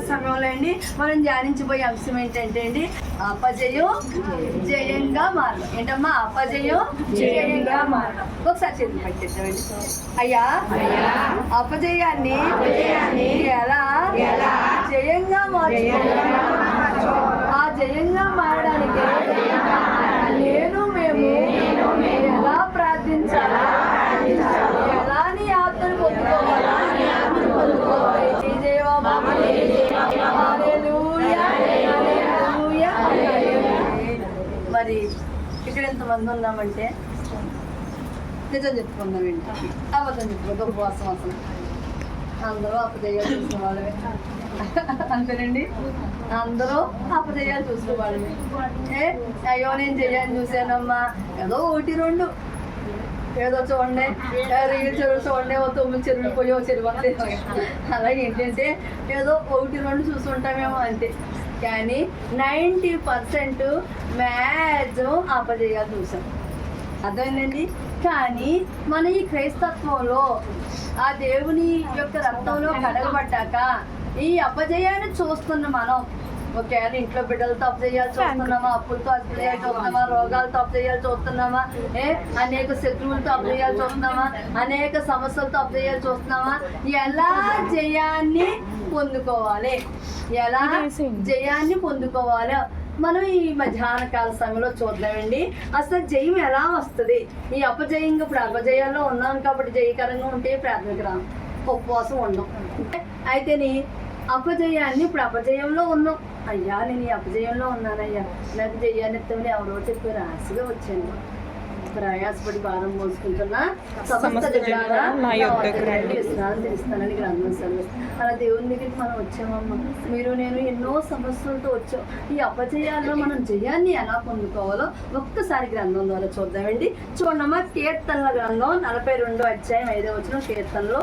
సమయంలో అండి మనం ధ్యానించబోయే అంశం ఏంటంటే అండి అపజయం జయంగా మారడం. ఏంటమ్మా? అపజయం జయంగా మారడం. ఒకసారి చేతులు పట్టేద్దామండి. అయ్యా అపజయాన్ని ఎలా జయంగా మార్చుకోవాలి? ఆ జయంగా మారడానికి మేము ఎలా ప్రార్థించాలి? ఎలాని ఆత్మను పొందుకోవాలి? మరి ఇక్కడ ఎంతమంది ఉన్నామంటే నిజం చెప్పుకుందామండి, అబద్ధం చెప్పుకోవద్దు. ఉపవాసం అసలు అందరూ అపజయాలు చూసిన వాళ్ళమే అంతేనండి. అందరూ అపజయాలు చూసిన వాళ్ళమే. అయ్యో నేను జయాన్ని చూశానమ్మా, ఏదో ఒకటి రెండు ఏదో చూడండి, రీల్ చెరువు చూడండి, ఓ 9 చెరువులు పోయి ఓ చెరువు అంతే. అలా ఏంటంటే ఏదో ఒకటి రెండు చూసుకుంటామేమో అంతే. కానీ 90% మ్యాక్సిమం అపజయాలు చూసాం. అర్థమైందండి. కానీ మన ఈ క్రైస్తత్వంలో ఆ దేవుని యొక్క రక్తంలో కడగబడ్డాక ఈ అపజయాన్ని చూస్తున్న మనం ఒకవేళ ఇంట్లో బిడ్డలతో అపజయాలు చూస్తున్నామా, అప్పులతో అపజయాలు చూస్తున్నామా, రోగాలతో అపజయాలు చూస్తున్నామా, అనేక శత్రువులతో అపజయాలు చూస్తున్నామా, అనేక సమస్యలతో అపజయాలు చూస్తున్నామా? ఎలా జయాన్ని పొందుకోవాలి? ఎలా జయాన్ని పొందుకోవాలి మనం ఈ మధ్యాహ్న కాల సమయంలో చూద్దామండి. అసలు జయం ఎలా వస్తుంది? ఈ అపజయంగా ఇప్పుడు అపజయాల్లో ఉన్నాం కాబట్టి జయకరంగా ఉంటే ప్రాథమిక రాం ఉపవాసం ఉండం. అయితేని అపజయాన్ని ఇప్పుడు అపజయంలో ఉన్నాం. అయ్యా నేను ఈ అపజయంలో ఉన్నానయ్యా, నాకు జయాన్ని ఇస్తామని ఎవరో చెప్పారు, ఆశగా వచ్చాను. ప్రయాసపడి భారం మోసుకుంటున్నా సమస్త జనారా విశ్రాంతి తెలుస్తానని గ్రంథం సెలవిస్తుంది. అలా దేవుని దగ్గరికి మనం వచ్చామమ్మా. మీరు నేను ఎన్నో సమస్యలతో వచ్చాం. ఈ అపజయాల్లో మనం జయాన్ని ఎలా పొందుకోవాలో ఒక్కసారి గ్రంథం ద్వారా చూద్దామండి. చూడమ్మా, కీర్తనల గ్రంథం 42వ అధ్యాయం 5వ వచనం. కీర్తనలో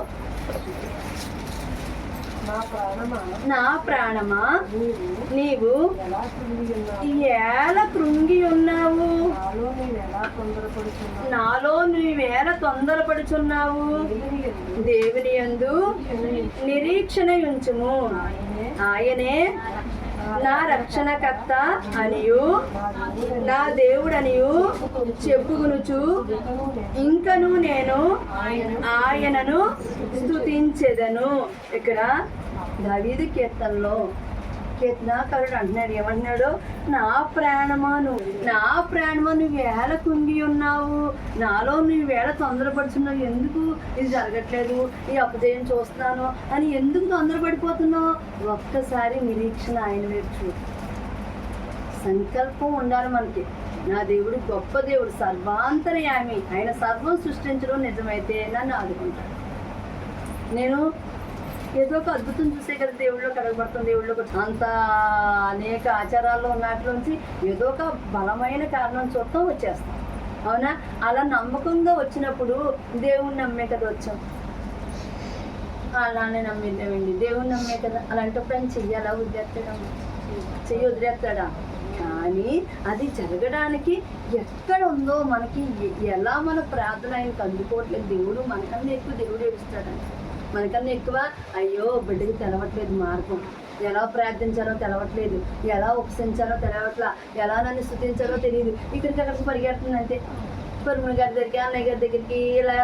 నా ప్రాణమా నీవు ఎలా కృంగి ఉన్నావు, నాలో నీవేళ తొందరపడుచున్నావు. దేవుని యందు నిరీక్షణ ఉంచుము, ఆయనే నా రక్షణకర్త అనియు నా దేవుడనియు చెప్పుకొనుచు ఇంకను నేను ఆయనను స్తుతించెదను. ఇక్కడ దావీదు కీర్తనలో కీర్తనాకారుడు అంటున్నాడు, ఏమంటున్నాడు? నా ప్రాణమా నువ్వు వేళ కుంగి ఉన్నావు, నాలో నువ్వు వేళ తొందరపడుతున్నావు, ఎందుకు ఇది జరగట్లేదు, ఈ అపజయం చూస్తున్నాను అని ఎందుకు తొందరపడిపోతున్నావు? ఒక్కసారి నిరీక్షణ ఆయన వైపు చూడు. సంకల్పం ఉండాలి మనకి. నా దేవుడు గొప్ప దేవుడు, సర్వాంతర్యామి, ఆయన సర్వం సృష్టించడం నిజమైతే నన్ను ఆదుకుంటాడు. నేను ఏదో ఒక అద్భుతం చూసే కదా దేవుళ్ళో కడగబడుతుంది. దేవుళ్ళో అంత అనేక ఆచారాల్లో ఉన్నట్లోంచి ఏదో ఒక బలమైన కారణం చూడటం వచ్చేస్తాం. అవునా? అలా నమ్మకంగా వచ్చినప్పుడు దేవుణ్ణి నమ్మే కదా వచ్చాం. అలానే నమ్మేద్దామండి, దేవుణ్ణి నమ్మే కదా. అలాంటప్పుడు ఆయన చెయ్యాలా? చెయ్యి వదిలేస్తాడా? కానీ అది జరగడానికి ఎక్కడ ఉందో మనకి ఎలా మన ప్రార్థన ఆయనకు అందుకోవట్లేదు. దేవుడు మనకన్నా ఎక్కువ దేవుడు ఏడుస్తాడంట. మనకన్నా ఎక్కువ అయ్యో బిడ్డకి తెలవట్లేదు మార్గం, ఎలా ప్రార్థించాలో తెలవట్లేదు, ఎలా ఉపసించాలో తెలవట్లా, ఎలా నన్ను స్తుతించాలో తెలియదు. ఇక్కడికి పరిగెడుతుంది అంతే. పరుముని గారి దగ్గరికి, అన్నయ్య గారి దగ్గరికి, ఇలా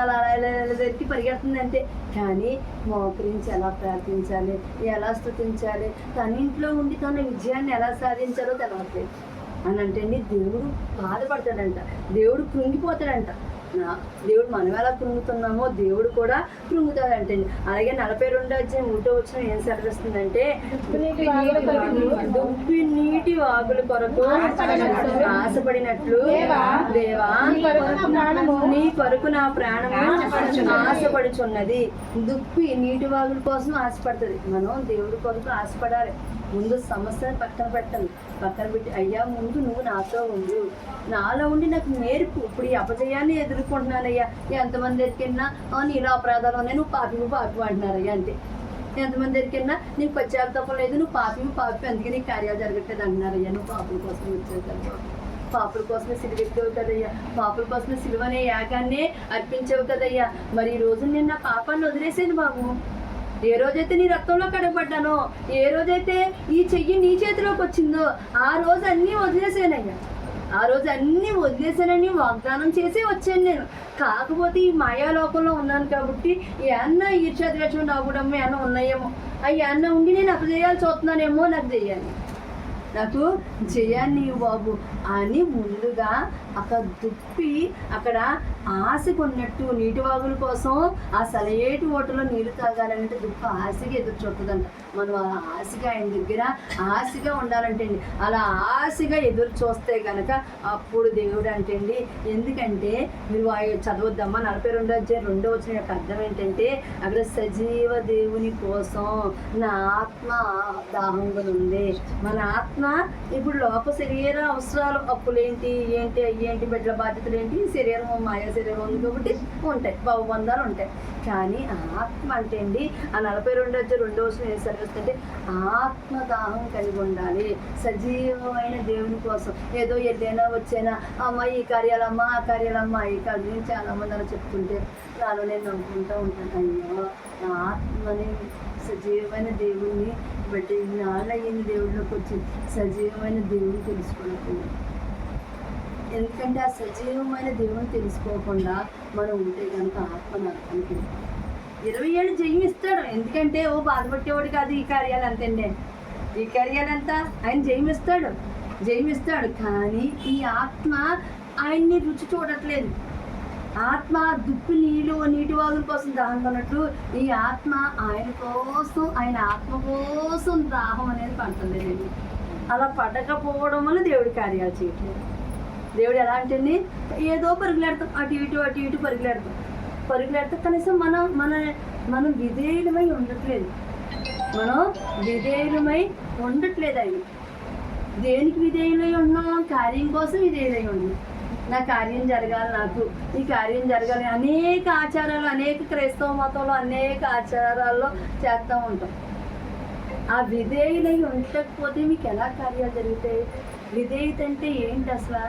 దగ్గరికి పరిగెడుతుంది అంతే. కానీ మోకరించి ఎలా ప్రార్థించాలి, ఎలా స్తుతించాలి, తన ఇంట్లో ఉండి తన విజయాన్ని ఎలా సాధించాలో తెలవట్లేదు అని అంటే దేవుడు బాధపడతాడంట, దేవుడు కృంగిపోతాడంట. దేవుడు మనం ఎలా కృంగుతున్నామో దేవుడు కూడా కృంగుతాడంటండి. అలాగే 42వ అధ్యాయం 1వ వచనం ఏం సెలవిస్తుందంటే, దుప్పి నీటి వాగుల కొరకు ఆశపడినట్లు దేవా నీ కొరకు నా ప్రాణము ఆశపడుచున్నది. దుప్పి నీటి వాగుల కోసం ఆశపడుతుంది. మనం దేవుడి కొరకు ఆశపడాలి. ముందు సమస్యను పక్కన పెట్టి అయ్యా ముందు నువ్వు నాతో ఉండు, నాలో ఉండి నాకు నేర్పు. ఇప్పుడు ఈ అపజయాన్ని ఎదుర్కొంటున్నానయ్యా. ఎంతమంది ఎరికిన్నా నీలో అపరాధాలు ఉన్నాయి, నువ్వు పాపి అంటున్నారయ్యా అంతే. ఎంతమంది ఎరికిన్నా నీకు పశ్చాత్తాపం లేదు, నువ్వు పాపి అందుకే నీకు కార్యాలు జరగట్లేదు అంటున్నారయ్యా. నువ్వు పాపుల కోసం వచ్చావు కదా, పాపుల కోసమే సిలువ ఎక్కావు కదయ్యా, పాపుల కోసమే సిలువనే యాగాన్నే అర్పించావు కదయ్యా. మరి ఈ రోజు నేను నా పాపాన్ని వదిలేసాను బాబు, ఏ రోజైతే నీ రక్తంలో కడగబడ్డానో, ఏ రోజైతే ఈ చెయ్యి నీ చేతిలోకి వచ్చిందో ఆ రోజు అన్నీ వదిలేసానయ్యా. ఆ రోజు అన్నీ వదిలేసానని వాగ్దానం చేసి వచ్చాను నేను. కాకపోతే ఈ మాయాలోకంలో ఉన్నాను కాబట్టి ఏమన్నా ఈర్ష్యాద్వేషం నవ్వడం ఏమన్నా ఉన్నాయేమో, అవి ఏమన్నా ఉండి నేను అపజయాలు చూస్తున్నానేమో, నాకు చెయ్యాలి, నాకు జయాన్ని బాబు అని ముందుగా అక్కడ దుప్పి అక్కడ ఆశకు ఉన్నట్టు నీటి వాగుల కోసం ఆ సలయేటి ఓటలో నీళ్ళు తాగాలంటే దుప్ప ఆశగా ఎదురు చూస్తుందంట. మనం ఆ ఆశగా ఆయన దగ్గర ఆశగా ఉండాలంటే అండి, అలా ఆశగా ఎదురు చూస్తే కనుక అప్పుడు దేవుడు అంటే అండి, ఎందుకంటే మీరు చదవద్దమ్మా 42:2 యొక్క అర్థం ఏంటంటే అక్కడ సజీవ దేవుని కోసం నా ఆత్మ దాహంగా ఉంది. మన ఆత్మ ఇప్పుడు లోక శరీర అవసరాలు, అప్పులేంటి ఏంటి అయ్యేంటి బిడ్డల బాధ్యతలు ఏంటి, శరీరం మాయా శరీరం ఉంది కాబట్టి ఉంటాయి, భావబంధాలు ఉంటాయి. కానీ ఆత్మ అంటే అండి ఆ 42:2 ఏం సరిస్తుంటే ఆత్మదాహం కలిగి ఉండాలి. సజీవమైన దేవుని కోసం ఏదో ఎల్లైనా వచ్చైనా అమ్మ ఈ కార్యాలమ్మ ఆ కార్యాలమ్మ ఈ కార్యం చాలా మంది అలా చెప్తుంటే నాలో నేను నమ్ముకుంటూ ఉంటాను. అయ్యో నా ఆత్మని సజీవమైన దేవుణ్ణి బట్టి నాళ్ళయ్యింది దేవుడిలోకి వచ్చి సజీవమైన దేవుని తెలుసుకోలేకపోయింది. ఎందుకంటే ఆ సజీవమైన దేవుని తెలుసుకోకుండా మనం ఉంటే కనుక ఆత్మ నరకానికి 20 ఏళ్ళు జయం ఇస్తాడు. ఎందుకంటే ఓ బాధపట్టేవాడు కాదు ఈ కార్యాలు అంతండి, ఈ కార్యాలు అంతా ఆయన జయం ఇస్తాడు. కానీ ఈ ఆత్మ ఆయన్ని రుచి చూడట్లేదు. ఆత్మ దుప్పి నీటి వాగుల కోసం దాహం కొన్నట్లు ఈ ఆత్మ ఆయన కోసం, ఆయన ఆత్మ కోసం దాహం అనేది పడుతుందండి. అలా పడకపోవడం వల్ల దేవుడి కార్యాలు చేయట్లేదు. దేవుడు ఎలా అంటే ఏదో పరుగులాడతాం, అటు ఇటు పరుగులాడతాం కనీసం మనం విధేయులమై ఉండట్లేదు. అవి దేనికి విధేయులై ఉన్నాం? కార్యం కోసం విధేయులై ఉన్నాం. నా కార్యం జరగాలి, నాకు ఈ కార్యం జరగాలి. అనేక ఆచారాలు, అనేక క్రైస్తవ మతంలో అనేక ఆచారాల్లో చేస్తూ ఉంటాం. ఆ విధేయులై ఉండకపోతే మీకు ఎలా కార్యాలు జరుగుతాయి? విధేయత అంటే ఏంటి అసలు?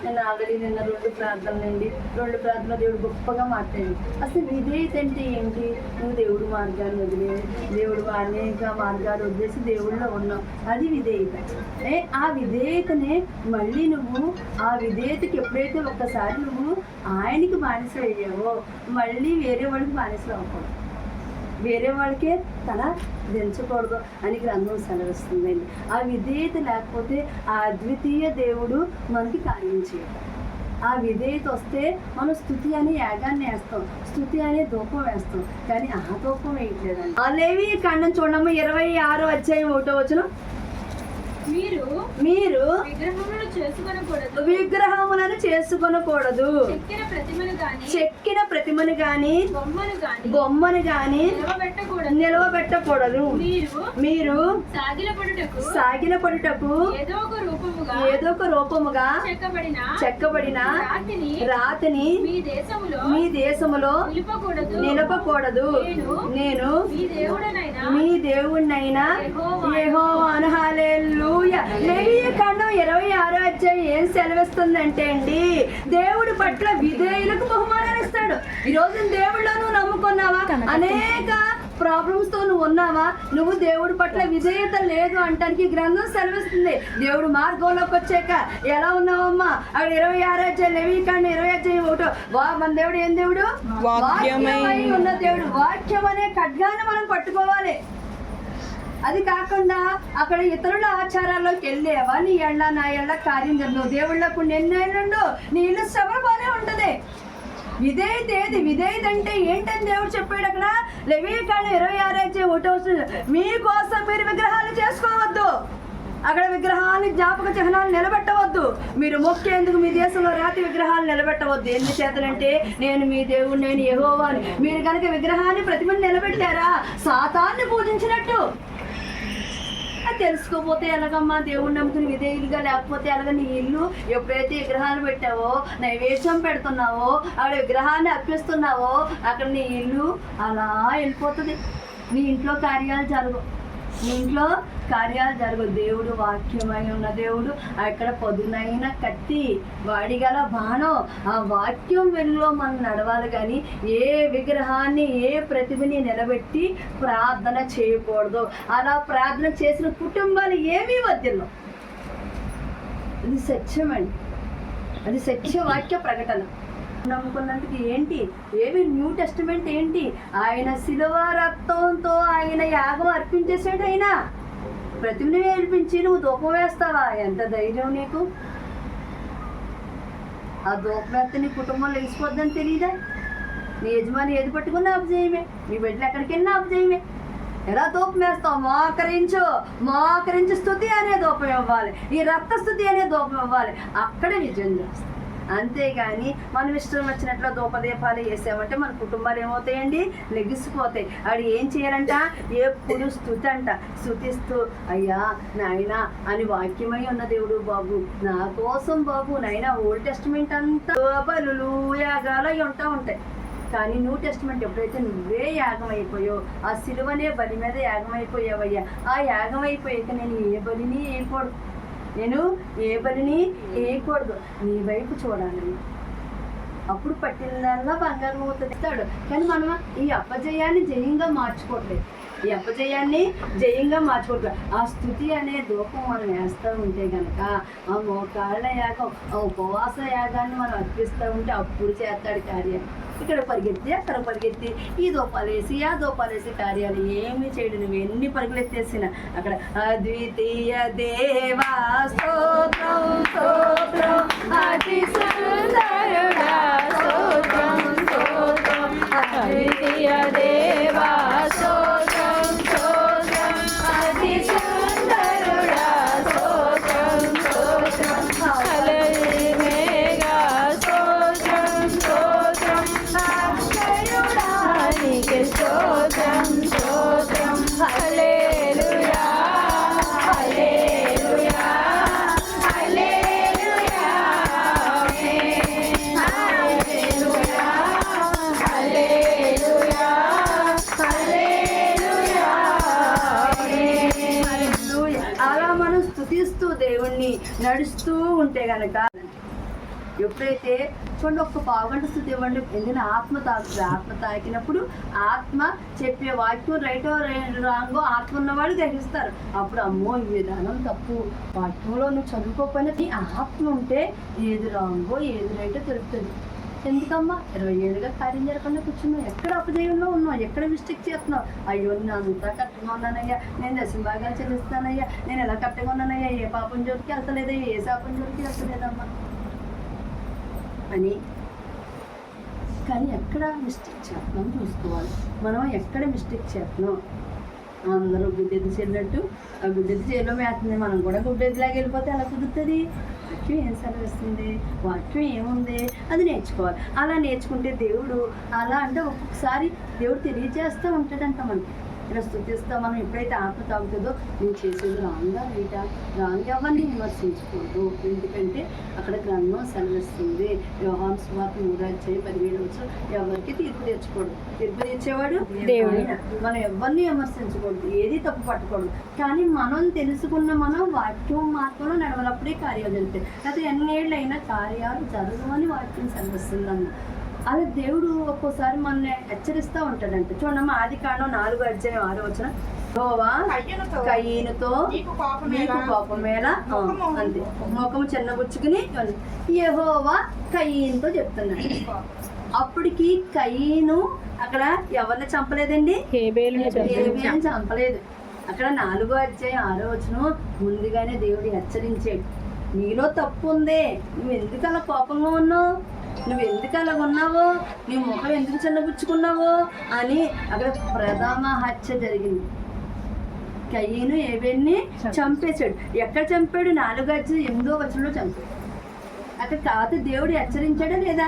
నేను ఆల్రెడీ నిన్న 2 ప్రార్థనలు దేవుడు గొప్పగా మాట్లాడి అసలు విధేయత అంటే ఏంటి? నువ్వు దేవుడు మార్గాన్ని వదిలే, దేవుడు అనేక మార్గాలు వదిలేసి దేవుడిలో ఉన్నావు, అది విధేయత. ఆ విధేయతనే మళ్ళీ నువ్వు ఆ విధేయతకి ఎప్పుడైతే ఒక్కసారి నువ్వు ఆయనకి బానిస అయ్యావో మళ్ళీ వేరే వాడికి బానిసలు అవ్వకూడదు, వేరే వాళ్ళకే తల దించకూడదు అని గ్రంథం సెలవిస్తుందండి. ఆ విధేయత లేకపోతే ఆ అద్వితీయ దేవుడు మనకి కార్యం చేయడు. ఆ విధేయత వస్తే మనం స్తుతి అనే యాగాన్ని వేస్తాం, స్తుతి అనే ధూపం వేస్తాం, కానీ ఆ ధూపం వేయట్లేదండి. ఆ లేవి కాండం చూడమ్మ 26:1 మీరు విగ్రహములను చేసుకొనకూడదు, చెక్కిన ప్రతిమను గాని బొమ్మను గాని నిలవబెట్టకూడదు. మీరు సాగిలపడుటకు ఏదో ఒక రూపముగా చెక్కబడిన రాతిని మీ దేశములో నిలపకూడదు. నేను మీ దేవుణ్ణైనా యెహోవాను. హల్లెలూయా. లేవియ కాండం 26 ఏం సెలవిస్తుందంటే అండి, దేవుడి పట్ల విధేయులకు బహుమానాలు ఇస్తాడు. ఈ రోజు దేవుళ్ళో నువ్వు నమ్ముకున్నావా? అనేక ప్రాబ్లమ్స్ తో నువ్వు ఉన్నావా? నువ్వు దేవుడి పట్ల విధేయత లేదు అంటానికి గ్రంథం సెలవిస్తుంది. దేవుడు మార్గంలోకి వచ్చాక ఎలా ఉన్నావమ్మా? అక్కడ 26 లేవియ కాండం 26:1 మన దేవుడు ఏం దేవుడు? వాక్యమై ఉన్న దేవుడు. వాక్యం అనే ఖడ్గాన్ని మనం పట్టుకోవాలి. అది కాకుండా అక్కడ ఇతరుల ఆచారాల్లోకి వెళ్ళేవా? నీ ఎళ్ళ నా ఎళ్ళ కార్యం జరగదు. దేవుళ్ళకు ఎన్నేళ్ళుండో నీ ఇల్లు శ్రమ బానే ఉంటుంది. విధేయత ఏది? విధేయత అంటే ఏంటని దేవుడు చెప్పాడు అక్కడ లేవియ కాండం 26:1 మీకోసం మీరు విగ్రహాలు చేసుకోవద్దు, అక్కడ విగ్రహాన్ని జ్ఞాపక చిహ్నాలు నిలబెట్టవద్దు, మీరు మొక్కేందుకు మీ దేశంలో రాతి విగ్రహాలు నిలబెట్టవద్దు. ఎన్ని చేతలంటే నేను మీ దేవుడు, నేను యెహోవాని. మీరు కనుక విగ్రహాన్ని ప్రతిమను నిలబెట్టారా సాతాన్ని పూజించినట్టు. తెలుసుకోపోతే ఎలాగమ్మా? దేవుడు నమ్ముకుని విధేయులుగా లేకపోతే ఎలాగ? నీ ఇల్లు ఎప్పుడైతే విగ్రహాలు పెట్టావో, నైవేద్యం పెడుతున్నావో, అక్కడ విగ్రహాన్ని అర్పిస్తున్నావో అక్కడ నీ ఇల్లు అలా వెళ్ళిపోతుంది. నీ ఇంట్లో కార్యాలు జరగవు. నీ ఇంట్లో కార్యాలు జరగవు. దేవుడు వాక్యమై ఉన్న దేవుడు, అక్కడ పదునైన కత్తి, వాడిగల బాణం, ఆ వాక్యం వెలుగులో మనం నడవాలి. కానీ ఏ విగ్రహాన్ని, ఏ ప్రతిభని నిలబెట్టి ప్రార్థన చేయకూడదు. అలా ప్రార్థన చేసిన కుటుంబాలు ఏమీ వద్యలో. అది సత్యమండి, అది సత్యవాక్య ప్రకటన. నమ్ముకున్నందుకు ఏంటి, ఏమి న్యూ టెస్టిమెంట్ ఏంటి? ఆయన శిలువ రక్తంతో ఆయన యాగం అర్పించేసాడు. ఆయన ప్రతిమని ఏల్పించి నువ్వు ధూపం వేస్తావా? ఎంత ధైర్యం నీకు? ఆ ధూపం వేస్తే నీ కుటుంబంలో వేసిపోద్దని తెలియదా? నీ యజమాని ఏది పట్టుకుని ఆపుజేయమే, నీ బిడ్డలు ఎక్కడికి వెళ్ళినా ఆపుజేయమే. ఎలా ధూపం వేస్తావు? మోకరించి స్తుతి అనే ధూపం ఇవ్వాలి, ఈ రక్త స్తుతి అనే ధూపం ఇవ్వాలి. అక్కడే విజయం చేస్తాం. అంతేగాని మనం ఇష్టం వచ్చినట్లు ధూపదీపాలు వేసామంటే మన కుటుంబాలు ఏమవుతాయండి? లెగిసిపోతాయి. ఆడు ఏం చేయాలంట? ఎప్పుడు స్తుతి అంట. స్తుతిస్తూ అయ్యా నాయనా అని వాక్యమై ఉన్న దేవుడు బాబు నా కోసం బాబు నాయనా. ఓల్డ్ టెస్టిమెంట్ అంతా బలులు యాగాలు అవి ఉంటాయి. కానీ న్యూ టెస్టిమెంట్ ఎప్పుడైతే నువ్వే యాగం అయిపోయావు, ఆ సిలువనే బలి మీద యాగం అయిపోయావయ్యా. ఆ యాగం అయిపోయాక నేను ఏ బలిని వేయకూడదు, నేను ఏ బలిని వేయకూడదు, నీ వైపు చూడాలి. అప్పుడు పట్టినదల్లా బంగారం అవుతాడు. కానీ మనం ఈ అపజయాన్ని జయంగా మార్చుకోవట్లేదు. ఈ అపజయాన్ని జయంగా మార్చుకోవట్లేదు. ఆ స్తుతి అనే ధూపం మనం వేస్తూ ఉంటే కనుక, ఆ మోకాళ్ళ యాగం, ఆ ఉపవాస యాగాన్ని మనం అర్పిస్తూ ఉంటే అప్పుడు చేస్తాడు కార్యాలు. ఇక్కడ పరిగెత్తి అక్కడ పరిగెత్తి ఈ ధూపాలు వేసి ఆ ధూపాలు వేసి కార్యాలు ఏమీ చేయడు. నువ్వు ఎన్ని పరుగులెత్తేసిన అక్కడ అద్వితీయ దేవా స్తోత్రం స్తోత్రం అతి సుందరుడా స్తోత్రం స్తోత్రం అద్వితీయ దేవా స్తోత్రం స్తోత్రం అతి సుందరుడా స్తోత్రం స్తోత్రం హల్లెలూయా స్తోత్రం స్తోత్రం అక్షయుడానికి స్తోత్రం స్తోత్రం హల్లెలూయా హల్లెలూయా హల్లెలూయా హల్లెలూయా హల్లెలూయా హల్లెలూయా హల్లెలూయా. అలా మనం స్తుతిస్తూ దేవుణ్ణి నడుస్తూ ఉంటే గనక ఎప్పుడైతే చూడండి ఒక్క పావుగంట స్థుతి ఇవ్వండి. ఎందుకంటే ఆత్మ తాకుతుంది. ఆత్మ తాకినప్పుడు ఆత్మ చెప్పే వాక్యం రైటో రాంగో ఆత్మ ఉన్నవాడు గ్రహిస్తారు. అప్పుడు అమ్మో ఈ విధానం తప్పు, వాక్యంలో నువ్వు చదువుకోకపోయినా నీ ఆత్మ ఉంటే ఏది రాంగో ఏది రైటో తెలుపుతుంది. ఎందుకమ్మా 20 ఏళ్ళుగా కార్యం జరగకుండా కూర్చున్నావు? ఎక్కడ అపజయంలో ఉన్నావు? ఎక్కడ మిస్టేక్ చేస్తున్నావు? అయ్యో నేను అంతా కరెక్ట్గా ఉన్నానయ్యా, నేను దశభాగాలు చెల్లిస్తానయ్యా, నేను ఎలా కరెక్ట్గా ఉన్నానయ్యా, ఏ పాపం జోలికి వెళ్తలేదయ్యా, ఏ శాపం జోలికి వెళ్తలేదమ్మా అని. కానీ ఎక్కడ మిస్టేక్ చేస్తున్నాం చూసుకోవాలి. మనం ఎక్కడ మిస్టేక్ చేస్తున్నాం? అందరూ గుడ్డెద్దు చెల్లినట్టు ఆ గుడ్డెద్దు చేలో మేస్తుంది, మనం కూడా గుడ్డెద్దులాగా వెళ్ళిపోతే ఎలా కుదురుతుంది? వాక్యం ఏం సెలవిస్తుంది, వాక్యం ఏముంది అది నేర్చుకోవాలి. అలా నేర్చుకుంటే దేవుడు అలా అంటే ఒక్కొక్కసారి దేవుడు తెలియజేస్తూ ఉంటాడంట మనకి. ఇలా స్తుతిస్తా మనం ఎప్పుడైతే ఆత్మ తాగుతుందో నేను చేసేది రాంగా రైటా, రాంగ్ ఎవరిని విమర్శించకూడదు. ఎందుకంటే అక్కడ గ్రంథం సెలవిస్తుంది. యోహాను సువార్త 3:17 ఎవరికి తీర్పు తెచ్చకూడదు. తీర్పు తెచ్చేవాడు దేవుడు. మనం ఎవరిని విమర్శించకూడదు, ఏది తప్పు పట్టకూడదు. కానీ మనం తెలుసుకున్న మనం వాక్యం మార్గంలో నడవలప్పుడే కార్యాలు జరుగుతాయి. అయితే ఎన్నేళ్ళు అయినా కార్యాలు జరగవని వాక్యం సెలవిస్తుంది అన్న. అదే దేవుడు ఒక్కోసారి మనల్ని హెచ్చరిస్తూ ఉంటాడంట. చూడమ్మా ఆదికాండం 4:6 యెహోవా కయీనుతో నీకు కోపం వేళ అంతే ముఖము చిన్నబుచ్చుకుని యెహోవా కయీనుతో చెప్తున్నాడు. అప్పటికి కయీను అక్కడ ఎవరిని చంపలేదండి, హేబేలుని చంపలేదు. అక్కడ 4:6 ముందుగానే దేవుడు హెచ్చరించాడు, నీలో తప్పు ఉంది, నువ్వు ఎందుకు అలా కోపంగా ఉన్నావు, నువ్వు ఎందుకు అలా ఉన్నావు, నీ ముఖం ఎందుకు చిన్నపుచ్చుకున్నావు అని. అక్కడ ప్రథమ హత్య జరిగింది. కయీను హేబేలుని చంపేశాడు. ఎక్కడ చంపాడు? 4:8 చంపాడు. అక్కడ కాదు దేవుడు హెచ్చరించాడా లేదా?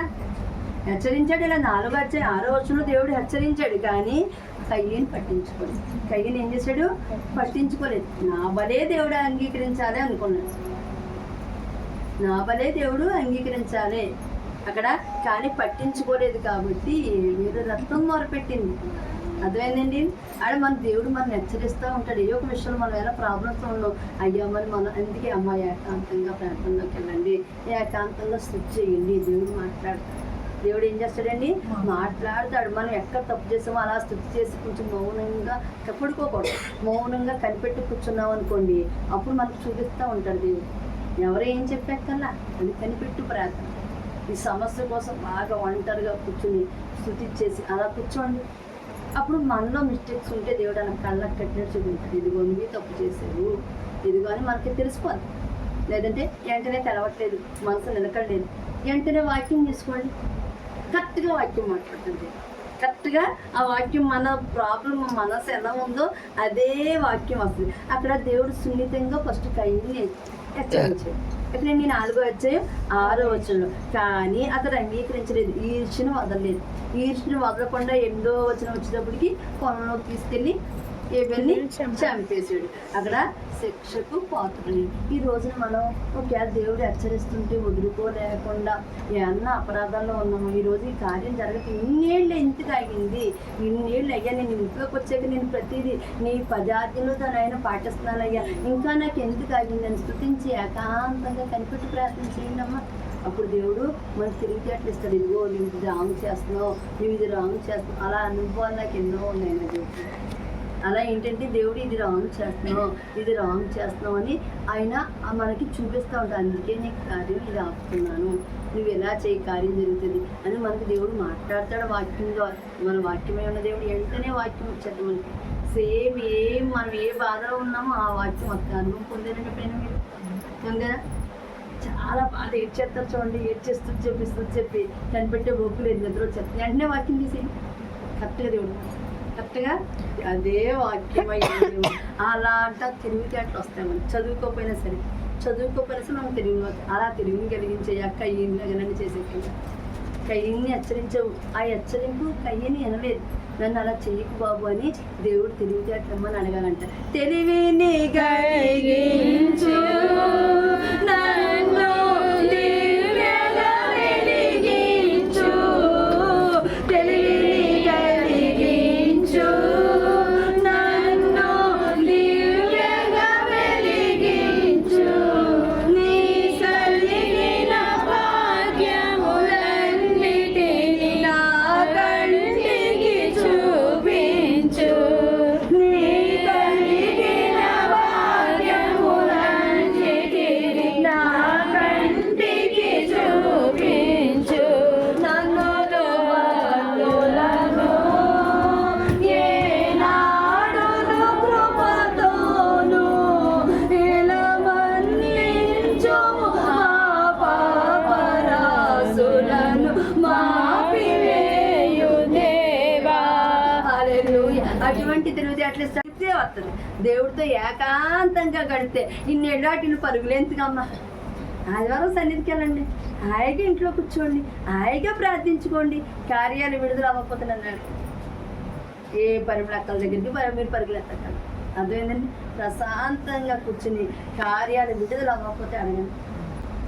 హెచ్చరించాడు. ఇలా 4:6 దేవుడు హెచ్చరించాడు. కానీ కయ్యని పట్టించుకోలేదు. కయ్యని ఏం చేశాడు? పట్టించుకోలేదు. నా బలే దేవుడు అంగీకరించాలి అనుకున్నాడు, నా బలే దేవుడు అంగీకరించాలి అక్కడ. కానీ పట్టించుకోలేదు కాబట్టి ఏదో రక్తం మొరపెట్టింది. అర్థమైందండి. ఆడ మన దేవుడు మనం హెచ్చరిస్తూ ఉంటాడు. ఏ ఒక విషయంలో మనం ఎలా ప్రాబ్లమ్స్ ఉన్నాం, అయ్యా మరి మనం అందుకే అమ్మ ఏకాంతంగా ప్రాంతంలోకి వెళ్ళండి, ఏకాంతంగా స్థుతి చేయండి. దేవుడు మాట్లాడతాడు. దేవుడు ఏం చేస్తాడండి, మాట్లాడతాడు. మనం ఎక్కడ తప్పు చేసామో అలా స్థుతి చేసి కొంచెం మౌనంగా పడుకోకూడదు. మౌనంగా కనిపెట్టి కూర్చున్నాం అనుకోండి, అప్పుడు మనకు చూపిస్తూ ఉంటాడు దేవుడు. ఎవరు ఏం చెప్పాకల్లా అది కనిపెట్టు ప్రార్థన. ఈ సమస్య కోసం బాగా ఒంటరిగా కూర్చుని స్థుతిచ్చేసి అలా కూర్చోండి. అప్పుడు మనలో మిస్టేక్స్ ఉంటే దేవుడు అలా కళ్ళకు కట్టినట్టు చూపించాడు. ఇదిగో నువ్వు తప్పు చేసావు, ఇదిగో అని మనకి తెలిసిపోదు. లేదంటే వెంటనే తెలవట్లేదు, మనసు నిలకడలేదు, వెంటనే వాక్యం తీసుకోండి. కరెక్ట్గా వాక్యం మాట్లాడుతుంది. కరెక్ట్గా ఆ వాక్యం మన ప్రాబ్లం మనసు ఎలా ఉందో అదే వాక్యం వస్తుంది. అక్కడ దేవుడు సున్నితంగా ఫస్ట్ కయ్యని హెచ్చరించాడు. ఇక్కడ నేను 4వ అధ్యాయం 6వ వచనంలో, కానీ అతడు అంగీకరించలేదు, ఈర్ష్యను వదలలేదు. ఈర్ష్యను వదలకుండా 8వ వచనం వచ్చేటప్పటికి పొలంలోకి తీసుకెళ్ళి ఏబెల్ని చంపేశాడు. అక్కడ శిక్షకు పాత్రుని. ఈ రోజున మనం ఒకవేళ దేవుడు హెచ్చరిస్తుంటే వదులుకోలేకుండా ఏమన్నా అపరాధాల్లో ఉన్నాము. ఈరోజు ఈ కార్యం జరగక ఇన్నేళ్ళు ఎందుకు ఆగింది, ఇన్నేళ్ళు అయ్యా, నేను ఇంట్లోకి వచ్చాక నేను ప్రతిదీ నీ పదార్థంలో దానైనా పాటిస్తున్నాను అయ్యా, ఇంకా నాకు ఎందుకు ఆగింది అని స్తుతించి ఏకాంతంగా కనిపెట్టి ప్రార్థన చేయండి అమ్మా. అప్పుడు దేవుడు మనకు తిరిగి అట్లా ఇస్తాడు. ఇదిగో నువ్వు ఇది రాంగ్ చేస్తున్నావు, నువ్వు ఇది రాంగ్ చేస్తున్నావు. అలా అనుభవాలు నాకు ఎన్నో ఉన్నాయి నా జీవితంలో. అలా ఏంటంటే దేవుడు ఇది రాంగ్ చేస్తున్నావు, ఇది రాంగ్ చేస్తున్నావు అని ఆయన మనకి చూపిస్తూ ఉంటాడు. అందుకే నీకు కార్యం ఇది ఆపుతున్నాను, నువ్వు ఎలా చేయి కార్యం జరుగుతుంది అని మనకి దేవుడు మాట్లాడతాడు వాక్యం ద్వారా. మన వాక్యమే ఉన్న దేవుడు వెంటనే వాక్యం వచ్చేది మనకి. సేమ్ మనం ఏ బాధలో ఉన్నామో ఆ వాక్యం వస్తుంది. అనుభవం పొందేనంటే పైన మీరు కదా చాలా బాధ ఏడ్చేస్తారు చూడండి. ఏడ్చేస్తూ చెప్పి కనిపెట్టే ఓపు లేదు, నిద్ర వచ్చేస్తుంది, వెంటనే వాక్యం తీసేయండి. కరెక్ట్గా దేవుడు కరెక్ట్గా అదే వాక్యం అయ్యింది. అలా అంట తెలివితేటలు వస్తాయి. మనం చదువుకోకపోయినా సరే మనం తెలివి అలా తెలివిని కలిగించే కయ్యని చేసే కయ్యని హెచ్చరించవు. ఆ హెచ్చరింపు కయ్యని వినలేదు. నన్ను అలా చెయ్యకు బాబు అని దేవుడు తెలివితేటలు ఇమ్మని అడగాలంట. తెలివిని కలిగించు నన్ను దివ్యగా వెలిగించు, తెలివిని కలిగించు నన్ను దివ్యగా వెలిగించు, నీ కలిగిన భాగ్యములన్నిటిని నా కంటికి చూపించు, నీ కలిగిన భాగ్యములన్నిటిని నా కంటికి చూపించు, నన్ను ఏనాడును కృపతోను ఇలా మన్నించుము, మా పాపరాసులను మాపివేయు దేవా. హల్లెలూయా. అటువంటి తెలివితే అట్లా సరిగ్గా వస్తుంది. దేవుడితో ఏకాంతంగా గడితే ఇన్నేళ్ళాటిని పరుగులేందుకమ్మా. ఆదివారం సన్నిధికి వెళ్ళండి, హాయిగా ఇంట్లో కూర్చోండి, హాయిగా ప్రార్థించుకోండి. కార్యాలు విడుదల అవ్వకపోతే అన్నాడు ఏ పరిమళక్కల దగ్గరికి మీరు పరుగులెత్తాలి. అర్థమైందండి. ప్రశాంతంగా కూర్చుని కార్యాలు విడుదల అవ్వకపోతే అడగండి.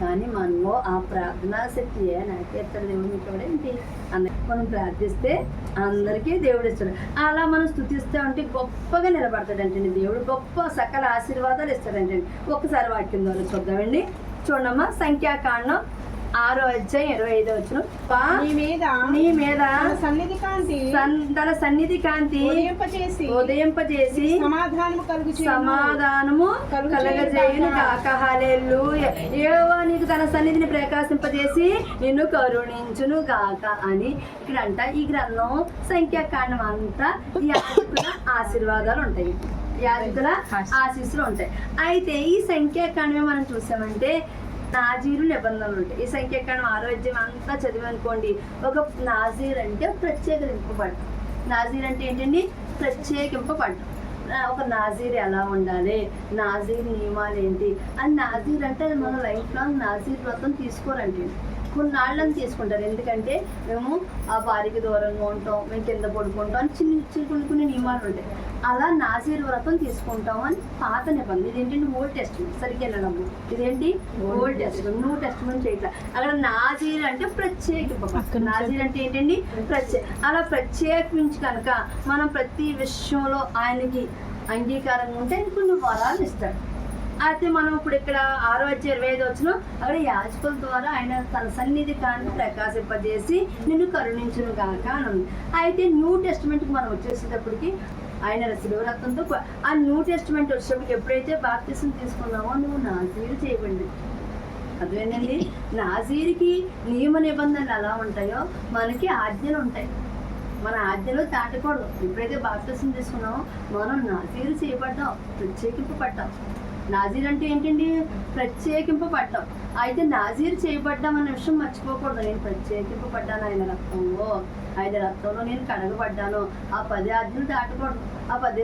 కానీ మనలో ఆ ప్రార్థనా శక్తి నాకే ఎత్తాడు దేవుడు మీకు ఏంటి అన్న మనం ప్రార్థిస్తే అందరికీ దేవుడు ఇస్తాడు. అలా మనం స్తుతిస్తూ ఉంటే గొప్పగా నిలబడతాడంటండి దేవుడు. గొప్ప సకల ఆశీర్వాదాలు ఇస్తాడంటండి. ఒక్కసారి వాక్యం ద్వారా చూద్దామండి. చూడమ్మా, సంఖ్యాకాండం 6వ అధ్యాయం 25వ వచనం. నీ మీద తన సన్నిధి కాంతి ఉదయింపచేసి సమాధానము కలుగజేయును గాక. హల్లెలూయా. యెహోవా నీకు తన సన్నిధిని ప్రకాశింపజేసి నిన్ను కరుణించును గాక అని ఇక్కడ అంట. ఈ గ్రంథం సంఖ్యాకాండం అంతా యాజకుల ఆశీర్వాదాలు ఉంటాయి, యాజకుల ఆశీస్సులు ఉంటాయి. అయితే ఈ సంఖ్యాకాండమే మనం చూసామంటే నాజీరు నిబంధనలు ఉంటాయి. ఈ సంఖ్యాకాండం 6వ అధ్యాయం అంతా చదివనుకోండి. ఒక నాజీర్ అంటే ప్రత్యేకింపబడ్డం. నాజీర్ అంటే ఏంటండి? ప్రత్యేకింపబడ్డం. ఒక నాజీర్ ఎలా ఉండాలి, నాజీర్ నియమాలు ఏంటి అని. నాజీర్ అంటే మన లైఫ్ లాంగ్ నాజీర్ వ్రతం తీసుకోరండి. కొన్నాళ్ళని తీసుకుంటారు. ఎందుకంటే మేము ఆ భార్యకి దూరంగా ఉంటాం, మేము కింద పడుకుంటాం అని చిన్న కొన్ని నియమాలు ఉంటాయి. అలా నాజీర్ వ్రతం తీసుకుంటాం అని పాత నిబంధన. ఇదేంటంటే ఓల్డ్ టెస్ట్మెంట్. సరిగ్గా వెళ్ళడము ఇదేంటి ఓల్డ్ టెస్ట్మెంట్, న్యూ టెస్ట్మెంట్ చేయట్లా. అక్కడ నాజీర్ అంటే ప్రత్యేకింప. నాజీర్ అంటే ఏంటండి అలా ప్రత్యేకించి కనుక మనం ప్రతి విషయంలో ఆయనకి అంగీకారంగా ఉంటే కొన్ని వరాలు ఇస్తాడు. అయితే మనం ఇప్పుడు ఇక్కడ 6:25 వచ్చినాం. అక్కడ యాజకుల ద్వారా ఆయన తన సన్నిధి కాని ప్రకాశింపజేసి నిన్ను కరుణించును కాక అని ఉంది. అయితే న్యూ టెస్ట్మెంట్కి మనం వచ్చేసేటప్పటికి ఆయన శిలువ రక్తంతో ఆ న్యూ టెస్ట్మెంట్ వచ్చేటప్పటికి ఎప్పుడైతే బాప్తిసం తీసుకున్నామో నువ్వు నాజీరు చేయబడింది. అదేంటండి నాజీరుకి నియమ నిబంధనలు ఎలా ఉంటాయో మనకి ఆజ్ఞలు ఉంటాయి. మన ఆజ్ఞలు దాటకూడదు. ఎప్పుడైతే బాప్తిసం తీసుకున్నామో మనం నాజీరు చేయబడ్డాం, ప్రత్యేకింపబడ్డాం. నాజీర్ అంటే ఏంటండి ప్రత్యేకింపబడ్డాం. అయితే నాజీర్ చేయబడ్డాం అనే విషయం మర్చిపోకూడదు. నేను ప్రత్యేకింపబడ్డాను ఆయన రక్తంలో, ఆయన రక్తంలో నేను కడగబడ్డాను. ఆ 10 ఆజ్ఞలు దాటకూడదు. ఆ 10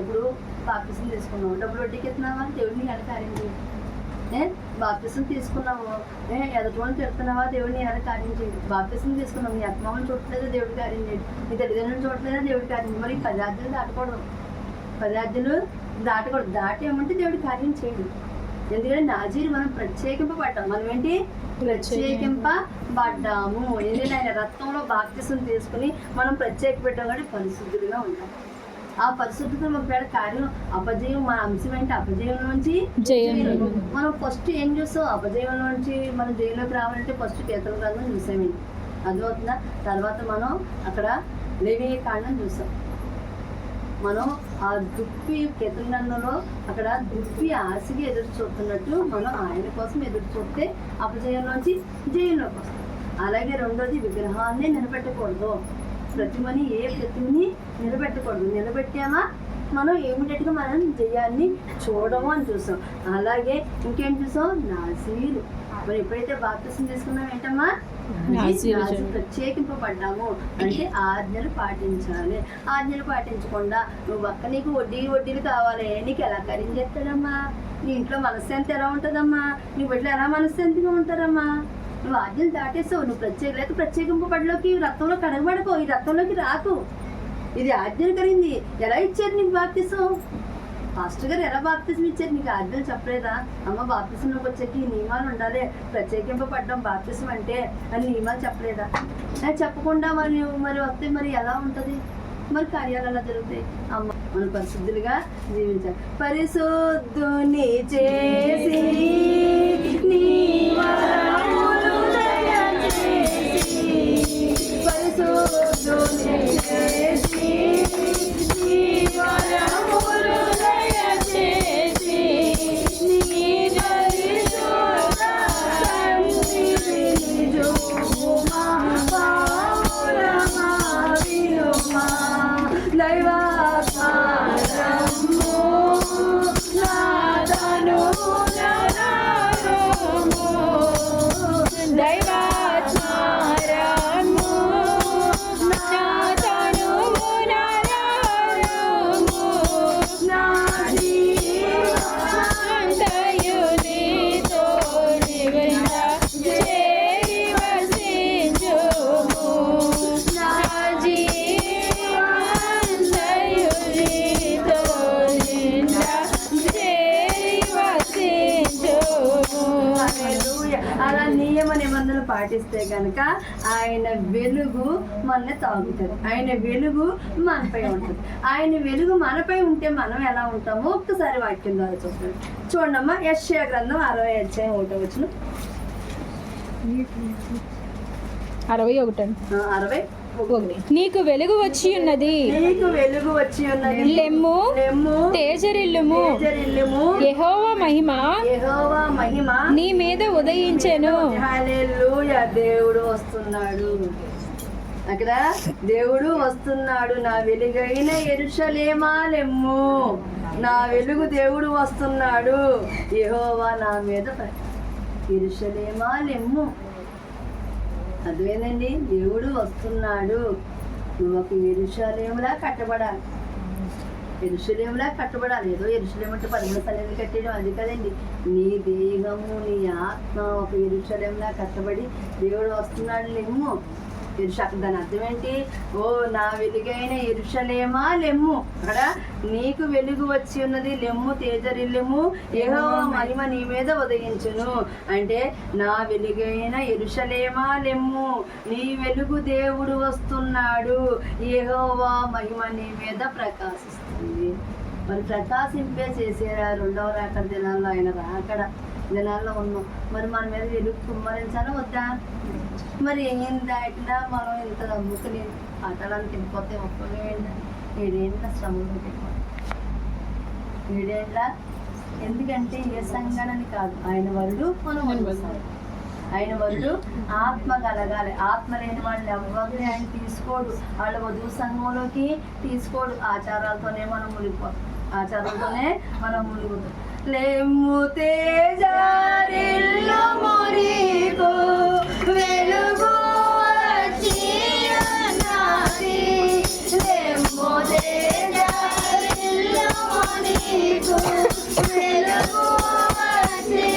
ఇప్పుడు బాప్తిసం తీసుకున్నావు, డబ్బులు వడ్డీకి ఎత్తున్నావా, దేవుడిని కార్యం చేయి. బాప్తిసం తీసుకున్నావు, ఎదటోని తిడుతున్నావా, దేవుడిని ఎలా కార్యం చేయదు. బాప్తిసం తీసుకున్నావు, నీ ఆత్మని చూడట్లేదా, దేవుడి కార్యం చేయడు. నీ తల్లిదండ్రులను చూడట్లేదా, దేవుడి కార్యం చేయదు. మరి 10 ఆజ్ఞలు దాటకూడదు. 10 ఆజ్ఞలు దాటకూడదు. దాటేమంటే దేవుడి కార్యం చేయడు. ఎందుకంటే నాజీరు మనం ప్రత్యేకింపబడ్డాము. మనం ఏంటి ప్రత్యేకింపబడ్డాము. ఎందుకంటే ఆయన రక్తంలో బాప్తిసం తీసుకుని మనం ప్రత్యేకపెట్టాం కాబట్టి పరిశుద్ధులుగా ఉంటాం. ఆ పరిశుద్ధత ఒకవేళ కార్యం అపజయం, మన అంశం ఏంటి అపజయం నుంచి మనం ఫస్ట్ ఏం చూస్తాం. అపజయం నుంచి మనం జైల్లోకి రావాలంటే ఫస్ట్ కీర్తన గ్రంథం చూసామండి, అర్థమవుతుందా. తర్వాత మనం అక్కడ లేవీయ కాండం చూసాం. మనం ఆ దుప్పి కీర్తనలో అక్కడ దుప్పి ఆశకి ఎదురు చూస్తున్నట్టు మనం ఆయన కోసం ఎదురు చూస్తే అపజయంలోంచి జయంలోకి వస్తాం. అలాగే రెండోది విగ్రహాన్ని నిలబెట్టకూడదు. ప్రతిమని ప్రతిమని నిలబెట్టకూడదు. నిలబెట్టామా మనం ఏమిటట్టుగా మనం జయాన్ని చూడము అని చూసాం. అలాగే ఇంకేం చూసాం, నాజీరు. మరి ఎప్పుడైతే బాప్తిసం తీసుకున్నాం ఏంటమ్మా ప్రత్యేకింపబడ్డాము అంటే ఆజ్ఞలు పాటించాలి. ఆజ్ఞలు పాటించకుండా నువ్వు నీకు వడ్డీలు కావాలి, నీకు ఎలా కార్యం చేస్తాడమ్మా, నీ ఇంట్లో మనశ్శాంతి ఎలా ఉంటుందమ్మా, నీ బిడ్డలు ఎలా మనశ్శాంతిగా ఉంటారమ్మా. నువ్వు ఆజ్ఞలు దాటేసావు. నువ్వు ప్రత్యేకింపబడిలోకి రక్తంలో కడగబడుకో, ఈ రక్తంలోకి రాకు. ఇది ఆజ్ఞలు కలిగింది. ఎలా ఇచ్చారు నీకు బాప్తిసం? పాస్టర్ గారు ఎలా బాప్తిసం ఇచ్చారు? నీకు ఆజ్ఞలు చెప్పలేదా? అమ్మ బాప్తిసంలోకి వచ్చేకి ఈ నియమాలు ఉండాలి, ప్రత్యేకింపబడ్డం బాప్తిసం అంటే అని నియమాలు చెప్పలేదా? చెప్పకుండా మరి వస్తే మరి ఎలా ఉంటుంది? మరి కార్యాలు ఎలా జరుగుతాయి? అమ్మ మనం పరిశుద్ధులుగా జీవించాలి. పరిశుద్ధుని చేసి అలా నియమ నిబంధనలు పాటిస్తే కనుక ఆయన వెలుగు మనల్ని తాగుతుంది. ఆయన వెలుగు మనపై ఉంటుంది. ఆయన వెలుగు మనపై ఉంటే మనం ఎలా ఉంటామో ఒక్కసారి వాక్యం ద్వారా చూస్తాం. చూడమ్మా, యెషయా గ్రంథం 60:1 61. నీకు వెలుగు వచ్చి ఉన్నది, లెమ్ము తేజరిల్లుము, యెహోవా మహిమ నీ మీద ఉదయించెను. హల్లెలూయా. దేవుడు వస్తున్నాడు. అక్కడ దేవుడు వస్తున్నాడు. నా వెలుగైన యెరూషలేమా లెమ్ము. నా వెలుగు దేవుడు వస్తున్నాడు. యెహోవా నా మీద యెరూషలేమా లెమ్ము. అదేనండి, దేవుడు వస్తున్నాడు. నువ్వు ఒక యెరూషలేములా కట్టబడాలి. యెరూషలేములా కట్టబడాలి. ఏదో యెరూషలేము అంటే పరిమళ సన్నిధి కట్టేయడం అది కదండి. నీ దేహము నీ ఆత్మ ఒక యెరూషలేములా కట్టబడి దేవుడు వస్తున్నాడు లెమ్ము. దాని అర్థం ఏంటి? ఓ నా వెలుగైన యెరూషలేమా లెమ్ము, అక్కడ నీకు వెలుగు వచ్చి ఉన్నది లెమ్ము, తేజరిల్లెము, యెహోవా మహిమ నీ మీద ఉదయించును. అంటే నా వెలుగైన యెరూషలేమా లెమ్ము, నీ వెలుగు దేవుడు వస్తున్నాడు, యెహోవా మహిమ నీ మీద ప్రకాశిస్తుంది. మరి ప్రకాశింపే చేసేరా రెండవ రాకడ దినాల్లో, ఆయన రాకడ దినాల్లో ఉన్నాం. మరి మన మీద వెలుగు కుమ్మరించాలా వద్దా? మరి ఏం దాటినా మనం ఇంత నమ్ముకుని ఆటలానికి వెళ్ళిపోతే ఒక్కగా ఏడేళ్ళ శ్రమలు పెట్టిపోతాం. ఏడేళ్ళ ఎందుకంటే ఏ సంఘాలని కాదు, ఆయన వరుడు మనం వరుసాలి. ఆయన వరుడు ఆత్మ కలగాలి. ఆత్మ లేని వాళ్ళని ఎవరిని ఆయన తీసుకోడు, వాళ్ళ వధువు సంఘంలోకి తీసుకోడు. ఆచారాలతోనే మనం మునిగిపోతాం, ఆచారాలతోనే మనం మునిగిపోతాం. లెమ్ము తేజరిల్లుము నీకు వెలుగు వచ్చి ఉన్నది, లెమ్ము తేజరిల్లుము నీకు వెలుగు వచ్చి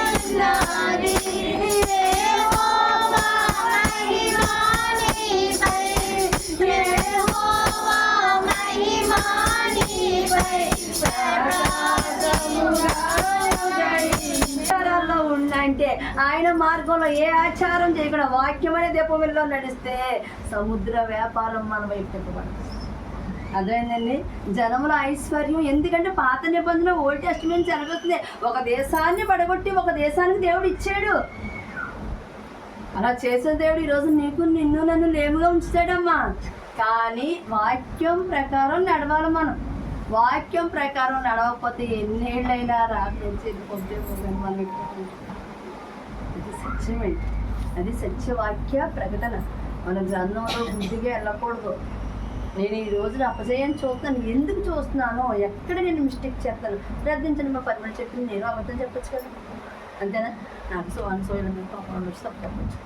ఉన్నది, యెహోవా మహిమ నీపై, యెహోవా మహిమ నీపై ఆచారాల్లో ఉండంటే, ఆయన మార్గంలో ఏ ఆచారం చేయకుండా వాక్యం అనే దీపంలో నడిస్తే సముద్ర వ్యాపారం మన వైపు తిప్పబడుతుంది. అదేంటండి జనముల ఐశ్వర్యం. ఎందుకంటే పాత నిబంధన ఓల్డ్ టెస్టమెంట్ చనిపోతుంది. ఒక దేశాన్ని పడగొట్టి ఒక దేశానికి దేవుడు ఇచ్చాడు. అలా చేసే దేవుడు ఈరోజు నీకు నిన్ను నన్ను లేముగా ఉంచుతాడమ్మా. కానీ వాక్యం ప్రకారం నడవాలి మనం. వాక్యం ప్రకారం నడవకపోతే ఎన్నేళ్ళైనా రాకపోతే మనకి అది సత్యమేంటి, అది సత్యవాక్య ప్రకటన. మన గ్రంథంలో బుద్ధిగా వెళ్ళకూడదు. నేను ఈ రోజున అపజయం చూస్తాను, ఎందుకు చూస్తున్నానో, ఎక్కడ నేను మిస్టేక్ చేస్తాను ప్రార్థించండి. మా పరిమళ చెప్పింది నేను అబద్ధం చెప్పచ్చు కదా, అంతేనా? నాకు సోయల మీద తప్పు చెప్పచ్చు,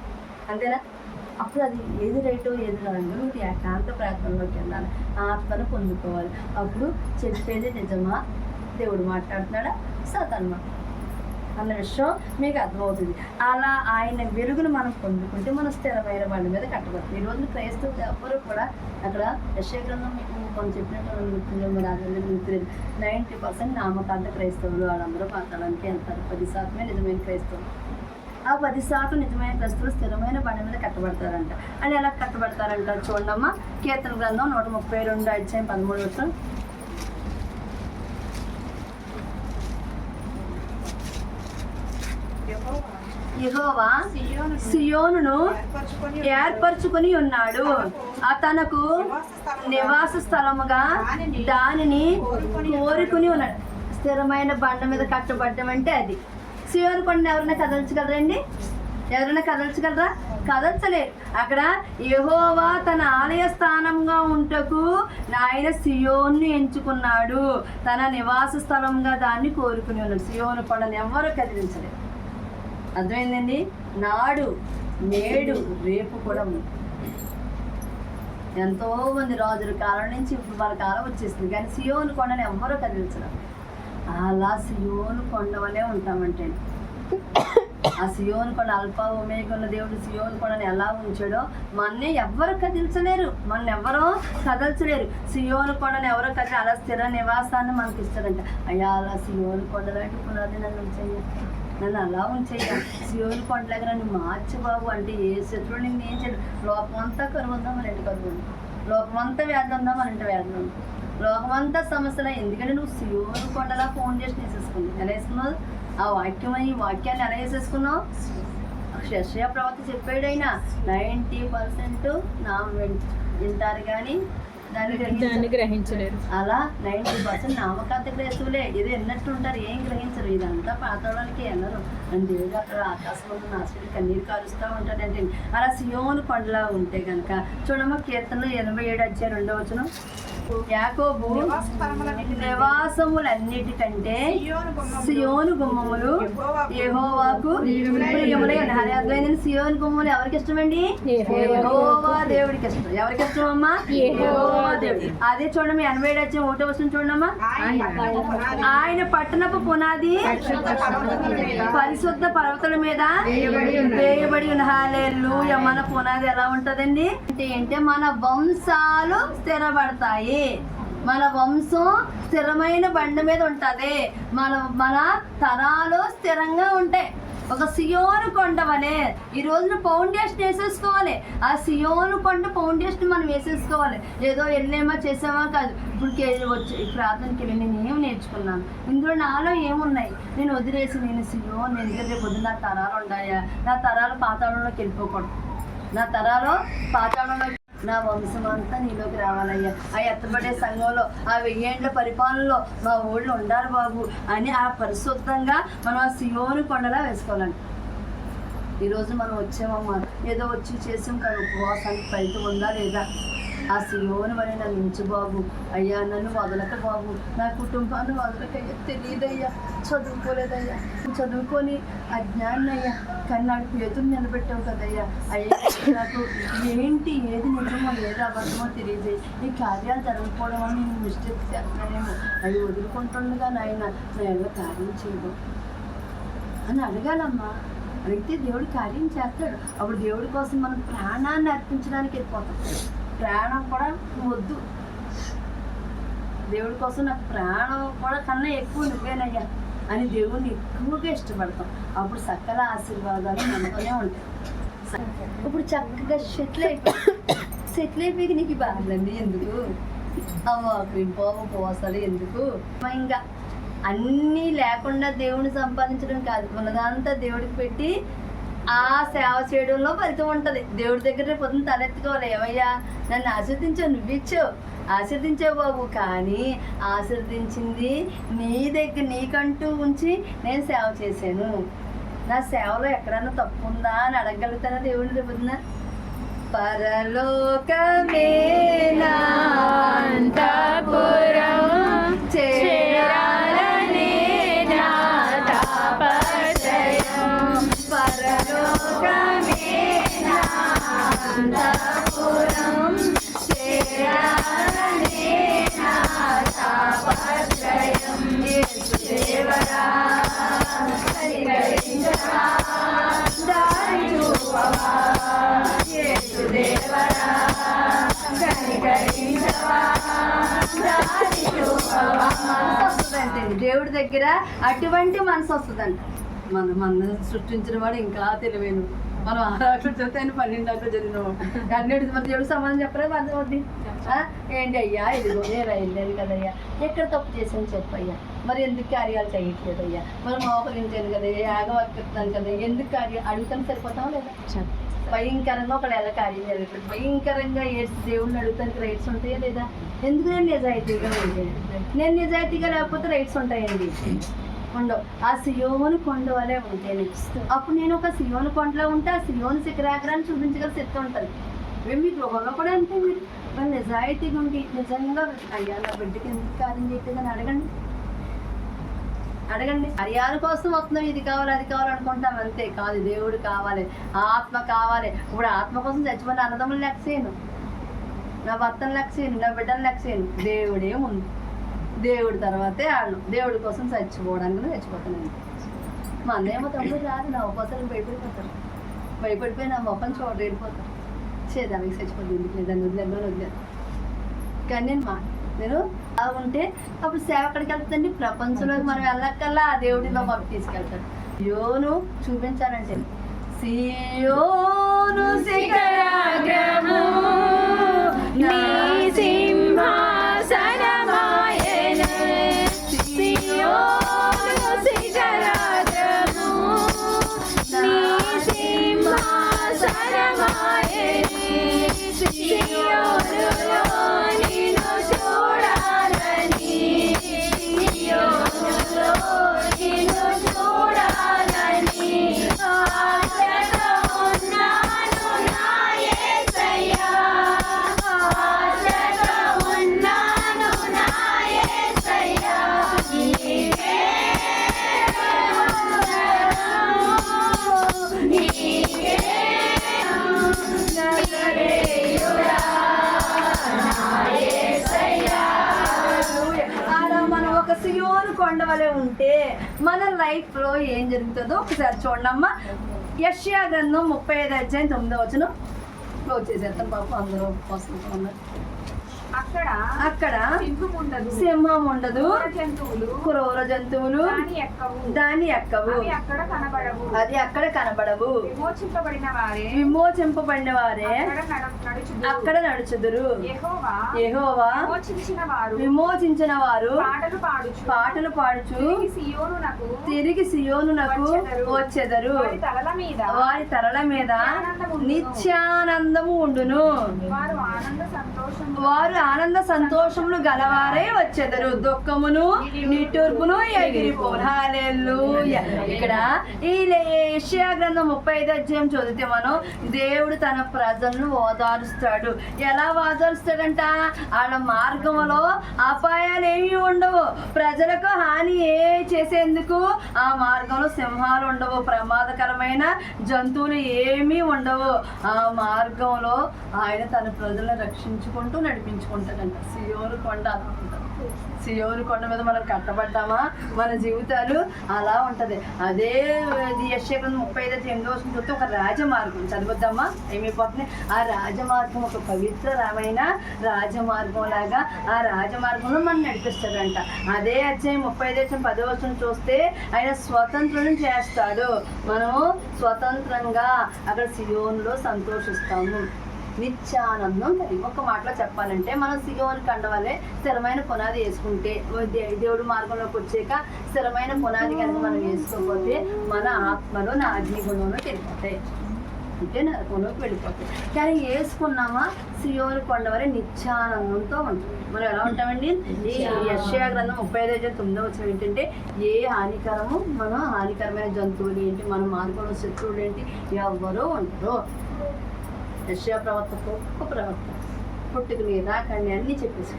అంతేనా? అప్పుడు అది ఏది రైటో ఏది రాంగో మీరు ఏకాంత ప్రార్థనలోకి వెళ్ళాలి, ఆత్మను పొందుకోవాలి. అప్పుడు చెప్పేది నిజమా, దేవుడు మాట్లాడుతున్నాడా, సాతాను అన్న విషయం మీకు అర్థమవుతుంది. అలా ఆయన వెలుగును మనం పొందుకుంటే మనం స్థిరమైన బండి మీద కట్టబడుతుంది. ఈ రోజు క్రైస్తవులు ఎవ్వరూ కూడా అక్కడ యెషయా గ్రంథం మీకు మనం చెప్పినట్టు గుర్తుందో మరి అది గుర్తులేదు. 90% నామకాంత క్రైస్తవులు వాళ్ళందరూ పాతాళానికి వెళ్తారు. 10% నిజమైన క్రైస్తవులు. ఆ 10% నిజమైన క్రైస్తవులు స్థిరమైన బండి మీద కట్టబడతారంట. అని ఎలా కట్టబడతారంట చూడమ్మా. కీర్తన గ్రంథం 132:13. యెహోవా సియోనును ఏర్పరచుకొని ఉన్నాడు, తనకు నివాస స్థలముగా దానిని కోరుకుని ఉన్నాడు. స్థిరమైన బండ మీద కట్టబడ్డం అంటే అది. సియోను కొండను ఎవరైనా కదల్చగలరండి? ఎవరైనా కదల్చగలరా? కదల్చలేరు. అక్కడ యెహోవా తన ఆలయ స్థానంగా ఉంటకు ఆయన సియోను ఎంచుకున్నాడు, తన నివాస స్థలంగా దాన్ని కోరుకుని ఉన్నాడు. సియోను కొండను ఎవరు కదిలించలేరు. అర్థమైందండి? నాడు నేడు రేపు కూడా ఉంది. ఎంతో మంది రాజుల కాలం నుంచి ఇప్పుడు వాళ్ళ కాలం వచ్చేసింది, కానీ సియోను కొండను ఎవ్వరూ కదిలించరు. అలా సియోను కొండ వల్లే ఉంటామంటే, ఆ సియోను కొండ అల్ఫా ఒమేగా ఉన్న దేవుడు సియోను కొండను ఎలా ఉంచాడో మన్నే ఎవ్వరు కదిలించలేరు, మన ఎవరో కదల్చలేరు. సియోను కొండను ఎవరో కదిలి అలా స్థిర నివాసాన్ని మనకి ఇస్తారంట. అయ్యా అలా సియోను కొండలాంటి పునాది నన్ను ఉంచేయ, నన్ను అలా ఉంచేయ, సియోను కొండలాగా నన్ను మార్చి బాబు అంటే ఏ శత్రువుని నేను ఏం చేయను. లోకమంతా కరువు ఉందా మన ఇంటి కరువు ఉంది, లోకమంతా వ్యాధి ఉందా మన ఇంటి వ్యాధి ఉంది, లోకమంతా సమస్యలే. ఎందుకంటే నువ్వు సియోను కొండలా ఫోన్ చేసి తీసేసుకున్నావు. ఎలా వేసుకున్నావు? ఆ వాక్యం ఈ వాక్యాన్ని ఎలా వేసేసుకున్నావు? యెషయా ప్రవక్త చెప్పాడైనా 90% నా వింటారు కానీ దాన్ని గ్రహించలేరు. అలా 90% నామకాంత క్రైస్తవులే ఏదో ఎన్నట్టు ఉంటారు, ఏం గ్రహించరు. ఇదంతా పాతాళానికి వెళ్ళరు అని దేవుడు అక్కడ ఆకాశంలో నాశనం కన్నీరు కారుస్తూ ఉంటాడంటే. అలా సియోను కొండలా ఉంటే కనుక చూడమ్మా, కీర్తనలు 87:2 యాకోబు నివాసములన్నిటికంటే సియోను గుమ్మములు యెహోవాకు ప్రియములై ఉన్నాయి. అర్థమైందండి? సియోను గుమ్మములు ఎవరికి ఇష్టమండి? యెహోవా దేవుడికి ఇష్టం. ఎవరికి ఇష్టం అమ్మా? యెహోవా దేవుడి. అదే చూడమ్మా 87:1 చూడమ్మా. ఆయన పట్టణపు పునాది పరిశుద్ధ పర్వతాల మీద వేయబడి ఉన్న. హల్లెలూయా. మన పునాది ఎలా ఉంటదండి అంటే మన వంశాలు స్థిరపడతాయి. మన వంశం స్థిరమైన బండ మీద ఉంటది. మన తరాలు స్థిరంగా ఉంటాయి. ఒక సియోను కొండ వలె ఈ రోజున ఫౌండేషన్ వేసేసుకోవాలి. ఆ సియోను కొండ ఫౌండేషన్ మనం వేసేసుకోవాలి. ఏదో వెళ్ళేమా చేసామా కాదు. ఇప్పుడు వచ్చి ప్రార్థనకి వెళ్ళి నేను ఏం నేర్చుకున్నాను, ఇందులో నాలో ఏమున్నాయి, నేను వదిలేసి నేను సియోను నేను రేపు పొద్దున్న నా తరాలు ఉన్నాయా, నా తరాలు పాతాళంలోకి వెళ్ళిపోకూడదు. నా తరాలు పాతాళంలో నా వంశం అంతా నీలోకి రావాలయ్యా. ఆ ఎత్తబడే సంఘంలో ఆ 1000 ఏళ్ల పరిపాలనలో మా ఊళ్ళో ఉండాలి బాబు అని ఆ పరిశుద్ధంగా మనం ఆ సియోను కొండలా వేసుకోవాలండి. ఈరోజు మనం వచ్చామమ్మా, ఏదో వచ్చి చేసాం కానీ ఉపవాసానికి ఫలితం ఉందా లేదా? ఆ సియోను వల్ల నన్ను ఉంచు బాబు. అయ్యా నన్ను వదలక బాబు, నా కుటుంబాన్ని వదలకయ్యా. తెలియదయ్యా, చదువుకోలేదయ్యా, చదువుకొని అజ్ఞాన్ని అయ్యా, కానీ నాకు పేతులు నిలబెట్టావు కదయ్యా. అయ్యా నాకు ఏంటి ఏది నిజమో ఏది అబద్ధమో తెలియజేయి. ఈ కార్యాలు జరగకపోవడం వల్ల నేను మిస్టేక్ చేస్తున్నానేమో, అవి వదులుకుంటుండగా నాయన నా ఎవరో కార్యం చేయడం అని అడగాలమ్మా. అడిగితే దేవుడు కార్యం చేస్తాడు. అప్పుడు దేవుడి కోసం మనం ప్రాణాన్ని అర్పించడానికి వెళ్ళిపోతాం. ప్రాణం కూడా వద్దు, దేవుడి కోసం నాకు ప్రాణం కూడా కన్నా ఎక్కువ నువ్వేనయ్యా అని దేవుడిని ఎక్కువగా ఇష్టపడతాం. అప్పుడు సకల ఆశీర్వాదాలు మనతోనే ఉంటాయి. ఇప్పుడు చక్కగా సెటిల్ అయిపోయి నీకు బాధలండి ఎందుకు అమ్మా? ఉపవాసాలు ఎందుకు? ఇంకా అన్నీ లేకుండా దేవుడిని సంపాదించడం కాదు, ఉన్నదంతా దేవుడికి పెట్టి ఆ సేవ చేయడంలో ఫలితం ఉంటుంది. దేవుడి దగ్గర పొద్దున్న తలెత్తుకోవాలి. ఏమయ్యా నన్ను ఆశీర్దించావు, నువ్విచ్చావు, ఆశీర్దించావు బాబు, కానీ ఆశీర్దించింది నీ దగ్గర నీకంటూ ఉంచి నేను సేవ చేశాను. నా సేవలో ఎక్కడన్నా తప్పు ఉందా అని అడగలుగుతానా దేవుడి రేపున? పరలోకమే నా అంతఃపురం చేరాలనే నా తాపత్రయం. పరలోకమే నా అంతఃపురం చేరాలనే నా తాపత్రయం. యేసుదేవరా కనికరించవా, దారి చూపవా. యేసుదేవరా కనికరించవా, దారి చూపవా. వస్తుందంటే దేవుడి దగ్గర అటువంటి మనసు వస్తుందంట. మన సృష్టించిన వాడు ఇంకా తెలివేను. మనం 6 అక్షరాలు చదివితే ఆయన 12 అక్షరాలు చదివినాము. అన్నిటి మన దేవుడు సమాధానం చెప్పలేదు అర్థమవుద్ది. ఏంటి అయ్యా ఇదిగో నేను వెళ్ళలేదు కదయ్యా, ఎక్కడ తప్పు చేసాను చెప్పయ్యా, మరి ఎందుకు కార్యాలు చేయట్లేదు అయ్యా, మరి మోకరించాను కదయ్యా, యాగం వర్తిస్తాను కదా, ఎందుకు కార్యాలు అడుగుతాను సరిపోతాం లేదా? భయంకరంగా ఒకళ్ళు ఎలా కార్యం జరగట్లేదు, భయంకరంగా ఏడ్స్ దేవుడిని అడుగుతానికి రైట్స్ ఉంటాయా లేదా? ఎందుకు నేను నిజాయితీగా ఉంటే, నేను నిజాయితీగా లేకపోతే రైట్స్ ఉంటాయండి? ఉండవు. ఆ సియోను కొండ వలే ఉంటే అప్పుడు నేను ఒక సియోను కొండలో ఉంటే ఆ సియోను శిఖరాగ్రాన్ని చూపించగల శక్తి ఉంటుంది. మీ గృహంలో కూడా అంతే. మీరు నిజాయితీగా ఉండి నిజంగా అయ్యా నా బిడ్డకి ఎందుకు కార్యం చేయట్లేదని అడగండి. కార్యాల కోసం వస్తున్నాం, ఇది కావాలి అది కావాలి అనుకుంటాం, అంతే కాదు. దేవుడు కావాలి, ఆత్మ కావాలి. ఇప్పుడు ఆత్మ కోసం చచ్చిపోయిన అన్నదమ్ములు లెక్సేను, నా భర్తను లెక్సేను, నా బిడ్డను లెక్సేను. దేవుడే ఉంది, దేవుడి తర్వాతే వాళ్ళు. దేవుడి కోసం చచ్చిపోవడానికి చచ్చిపోతానండి. మా అన్నయ్య తమ్ముడు రాదు, నా ఉపవాసాలకు భయపడిపోయి నా మొక్కను చూడరు వెళ్ళిపోతారు. చేదానికి చచ్చిపోతుంది, ఎందుకు లేదని వదిలేదు. కానీ నేను అలా ఉంటే అప్పుడు సేవ ఎక్కడికి వెళ్తుందండి? ప్రపంచంలోకి మనం వెళ్ళక్కల్లా ఆ దేవుడిలో మాకు తీసుకెళ్తాడు. సియోను చూపించాలంటే సియోను శిఖరాగ్రము నీ సింహాసనమాయెను. సియోను శిఖరాగ్రము నీ సింహాసనమాయెను. సియోనులో నిన్ను చూడాలని, సియోనులో నిన్ను చూడాలని ఆశతో ఉన్నాను నా యేసయ్యా, ఆశతో మన లైఫ్ లో ఏం జరుగుతుందో ఒకసారి చూడమ్మా. యెషయా గ్రంథం 35:9 క్లోజ్ చేసేస్తాం పాపం, అందరూ వస్తూ ఉన్నారు. అక్కడ సింహం ఉండదు, క్రూర జంతువులు దాని ఎక్కవు, అది అక్కడ కనబడవు. విమోచింపబడిన వారే అక్కడ నడుచుదురు. యెహోవా విమోచించిన వారు పాటలు పాడుచు తిరిగి సియోనునకు వచ్చెదరు. వారి తలల మీద నిత్యానందము ఉండును. వారు ఆనంద సంతోషములు గలవారే వచ్చెదరు. దుఃఖమును నిట్టూర్పును ఎగిరిపోను. హల్లెలూయా. ఇక్కడ ఈ యెషయా గ్రంథం 35 చదివితే మనం దేవుడు తన ప్రజలను ఓదారుస్తాడు. ఎలా ఓదారుస్తాడంట? వాళ్ళ మార్గంలో అపాయాలు ఏమీ ఉండవు, ప్రజలకు హాని చేసేందుకు ఆ మార్గంలో సింహాలు ఉండవు, ప్రమాదకరమైన జంతువులు ఏమీ ఉండవు. ఆ మార్గంలో ఆయన తన ప్రజలను రక్షించుకుంటూ నడిపించుకుంటాడంట. సియోను కొండ అలా ఉంటుంది. సియోను కొండ మీద మనం కట్టబడ్డామా, మన జీవితాలు అలా ఉంటది. అదే యెషయా గ్రంథం 35:8 చూస్తే ఒక రాజమార్గం చదివిద్దామా, ఏమైపోతుంది? ఆ రాజమార్గం ఒక పవిత్రమైన రాజమార్గం లాగా ఆ రాజమార్గంలో మనం నడిపిస్తాడంట. అదే అధ్యాయం 35:10 చూస్తే ఆయన స్వతంత్రం చేస్తాడు. మనము స్వతంత్రంగా అక్కడ సియోనులో సంతోషిస్తాము. నిత్యానందం కలిగి. ఒక మాటలో చెప్పాలంటే మనం సియోను కొండ వల్లే స్థిరమైన పునాది వేసుకుంటే, దేవుడు మార్గంలోకి వచ్చాక స్థిరమైన పునాది కనుక మనం వేసుకోకపోతే మన ఆత్మలో నా అగ్నిగుణంలోకి వెళ్ళిపోతాయి, అంటే నరకంలోకి వెళ్ళిపోతాయి. కానీ వేసుకున్నామా సియోను కొండ వల్ల నిత్యానందంతో ఉంటుంది. మనం ఎలా ఉంటామండి? ఈ యెషయా గ్రంథం 35:9 ఏంటంటే ఏ హానికరమైన జంతువులు ఏంటి, మన మార్గంలో శత్రువులు ఏంటి, ఎవరో ఉండరు. యెషయా ప్రవక్త గొప్ప ప్రవక్త, పుట్టుకుని రాకండి అన్నీ చెప్పేసి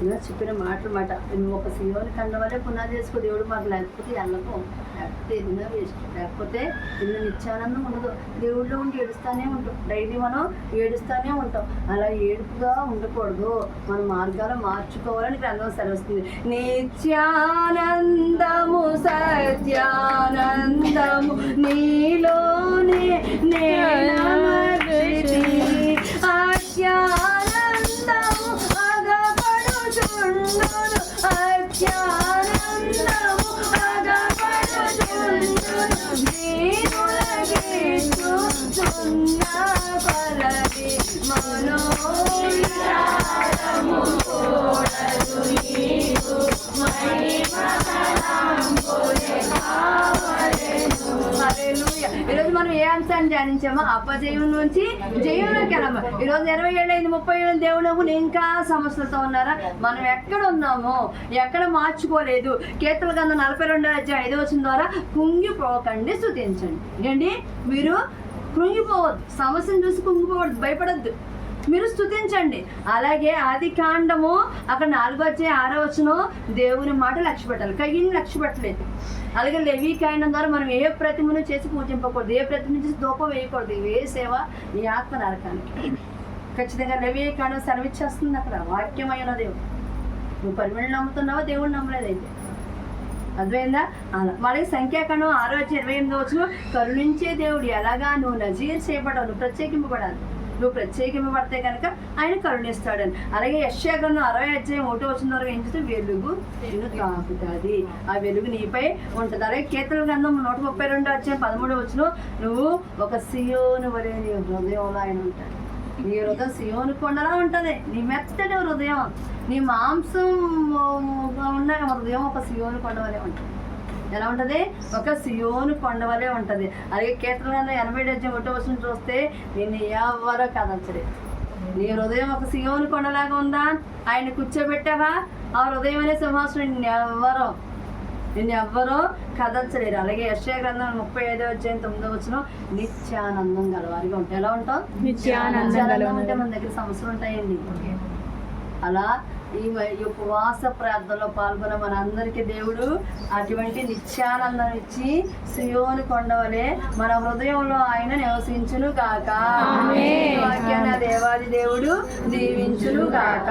ఇలా చెప్పిన మాట నువ్వు ఒక సియోను కొండ వల్లే పునాది చేసుకో. దేవుడు మాకు లేకపోతే వెళ్ళకు, లేకపోతే ఏదైనా వేస్ట్, లేకపోతే ఇల్లు నిత్యానందం ఉండదు. దేవుడిలో ఉండి ఏడుస్తానే ఉంటాం, డైలీ మనం ఏడుస్తానే ఉంటాం. అలా ఏడుపుగా ఉండకూడదు, మన మార్గాలు మార్చుకోవాలని గ్రంథం సెలవుస్తుంది. నిత్యానందము సత్యానందము నీలోనే అత్యానందము అగపడుచుండును, అత్యానందము అగపడుచుండును, దీనులకిచ్చుచున్న కొలది మనోవిచారము కూడదు నీకు మహిమకరంబులే కావలెను. హల్లెలూయా. ఈరోజు మనం ఏ అంశాన్ని ధ్యానించామో అపజయం నుంచి జయంలోకి వెళ్ళాము. ఈరోజు 20 ఏళ్ళు 30 ఏళ్ళు దేవుడు ఇంకా సమస్యలతో ఉన్నారా? మనం ఎక్కడ ఉన్నామో, ఎక్కడ మార్చుకోలేదు. కీర్తన గ్రంథం 42:5 ద్వారా కుంగిపోకండి, స్తుతించండి. ఏంటి? మీరు కృంగిపోవద్దు, సమస్యను చూసి కుంగిపోవద్దు, భయపడద్దు, మీరు స్తుతించండి. అలాగే ఆదికాండము అక్కడ 4:6 దేవుని మాట లక్ష్య పెట్టాలి, కయ్యని లక్ష్య పెట్టలేదు. అలాగే లేవీకాండం ద్వారా మనం ఏ ప్రతిమను చేసి పూజింపకూడదు, ఏ ప్రతిమ చేసి ధూపం వేయకూడదు. ఏ సేవ నీ ఆత్మ నరకానికి. ఖచ్చితంగా లేవీకాండం సెలవిచ్చేస్తుంది అక్కడ, వాక్యమైన దేవుడు. నువ్వు పరిమళం నమ్ముతున్నావా, దేవుడు నమ్మలేదైతే. అర్థమైందా? అలా మనకి సంఖ్యాకాండం 6:28 కరుణించే దేవుడు. ఎలాగా? నువ్వు నజీర్ చేయబడవు, నువ్వు ప్రత్యేకింపబడాలి. నువ్వు ప్రత్యేకింపబడితే కనుక ఆయన కరుణిస్తాడని. అలాగే యెషయా గ్రంథం 60:1 వరకు ఏం చేస్తే వెలుగు నిన్ను తాకుతుంది, ఆ వెలుగు నీపై ఉంటుంది. అలాగే కీర్తన గ్రంథం 132:13 నువ్వు ఒక సియోను వలె నీ హృదయంలో ఆయన ఉంటాడు. నీ హృదయం సియోను కొండలా ఉంటుంది. నీ మెత్తటి హృదయం, నీ మాంసం ఉన్న హృదయం ఒక సియోను కొండ వలె ఉంటుంది. ఎలా ఉంటుంది? ఒక సియోను కొండ వలె ఉంటుంది. అలాగే కీర్తన గ్రంథం 80:1 చూస్తే నిన్ను ఎవరో కదల్చలేదు. నీ హృదయం ఒక సియోను కొండలాగా ఉందా? ఆయన కూర్చోబెట్టావా? ఆ హృదయం అనే సింహాసనం నిన్నెవ్వరో కదల్చలేరు. అలాగే యెషయా గ్రంథం 35:9 నిత్యానందం గలవారిగా ఉంటాయి. ఎలా ఉంటాం? నిత్యానందం ఉంటే మన దగ్గర సమస్యలు ఉంటాయండి. అలా ఈ ఉపవాస ప్రార్థనలో పాల్గొన్న మనందరికీ దేవుడు అటువంటి నిత్యానందం ఇచ్చి సియోను కొండవలే మన హృదయంలో ఆయన నివసించును గాక. వాక్యాన్ని దేవాది దేవుడు దీవించును గాక.